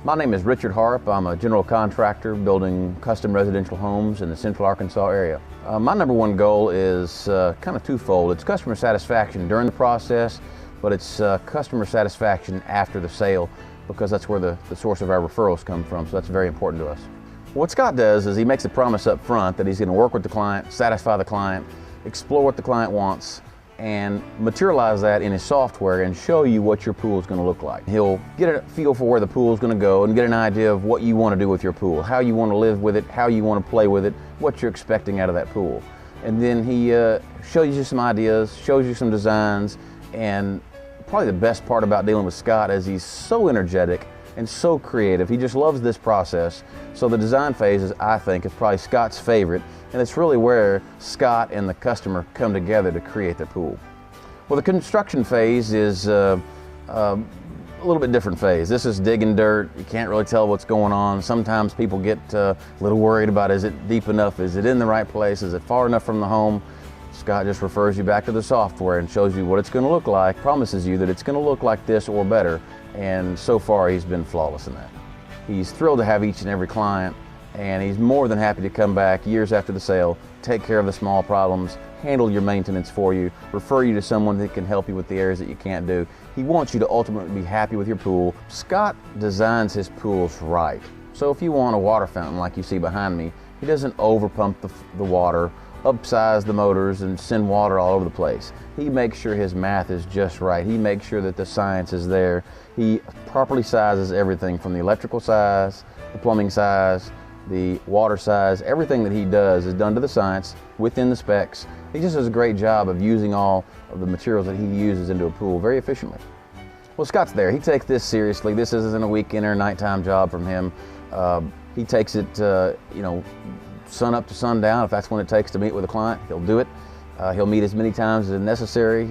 My name is Richard Harp. I'm a general contractor building custom residential homes in the Central Arkansas area. My number one goal is kind of twofold. It's customer satisfaction during the process, but it's customer satisfaction after the sale, because that's where the source of our referrals come from, so that's very important to us. What Scott does is he makes a promise up front that he's going to work with the client, satisfy the client, explore what the client wants, and materialize that in his software and show you what your pool is going to look like. He'll get a feel for where the pool is going to go and get an idea of what you want to do with your pool, how you want to live with it, how you want to play with it, what you're expecting out of that pool. And then he shows you some ideas, shows you some designs, and probably the best part about dealing with Scott is he's so energetic and so creative. He just loves this process. So the design phase, I think, is probably Scott's favorite, and it's really where Scott and the customer come together to create their pool. Well, the construction phase is a little bit different phase. This is digging dirt. You can't really tell what's going on. Sometimes people get a little worried about, is it deep enough? Is it in the right place? Is it far enough from the home? Scott just refers you back to the software and shows you what it's going to look like, promises you that it's going to look like this or better, and so far he's been flawless in that. He's thrilled to have each and every client, and he's more than happy to come back years after the sale, take care of the small problems, handle your maintenance for you, refer you to someone that can help you with the areas that you can't do. He wants you to ultimately be happy with your pool. Scott designs his pools right. So if you want a water fountain like you see behind me, he doesn't overpump the water, upsize the motors, and send water all over the place. He makes sure his math is just right. He makes sure that the science is there. He properly sizes everything from the electrical size, the plumbing size, the water size. Everything that he does is done to the science, within the specs. He just does a great job of using all of the materials that he uses into a pool very efficiently. Well, Scott's there. He takes this seriously. This isn't a weekend or nighttime job from him. He takes it, sun up to sundown. If that's when it takes to meet with a client, he'll do it. He'll meet as many times as necessary.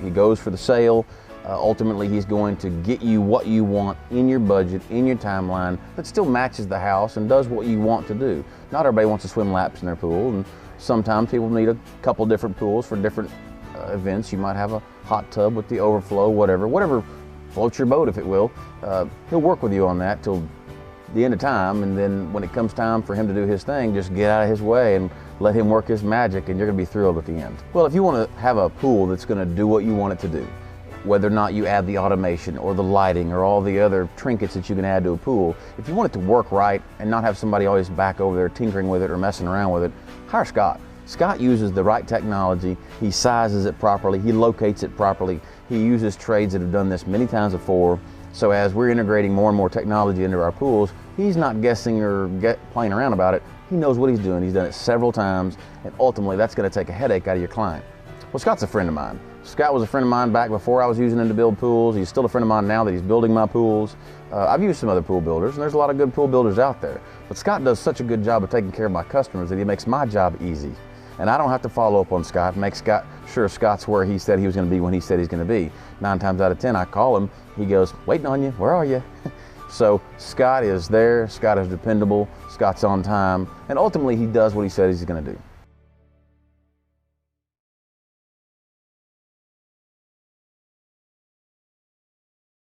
He goes for the sale. Ultimately, he's going to get you what you want in your budget, in your timeline, that still matches the house and does what you want to do. Not everybody wants to swim laps in their pool, and sometimes people need a couple different pools for different events. You might have a hot tub with the overflow, whatever floats your boat, if it will. He'll work with you on that till the end of time, and then when it comes time for him to do his thing, just get out of his way and let him work his magic, and you're going to be thrilled at the end. Well, if you want to have a pool that's going to do what you want it to do, whether or not you add the automation or the lighting or all the other trinkets that you can add to a pool, if you want it to work right and not have somebody always back over there tinkering with it or messing around with it, hire Scott. Scott uses the right technology. He sizes it properly. He locates it properly. He uses trades that have done this many times before. So as we're integrating more and more technology into our pools, he's not guessing or playing around about it. He knows what he's doing. He's done it several times, and ultimately that's going to take a headache out of your client. Well, Scott's a friend of mine. Scott was a friend of mine back before I was using him to build pools. He's still a friend of mine now that he's building my pools. I've used some other pool builders, and there's a lot of good pool builders out there. But Scott does such a good job of taking care of my customers that he makes my job easy. And I don't have to follow up on Scott, make sure Scott's where he said he was going to be when he said he's going to be. 9 times out of 10, I call him. He goes, waiting on you, where are you? So Scott is there, Scott is dependable, Scott's on time, and ultimately he does what he said he's going to do.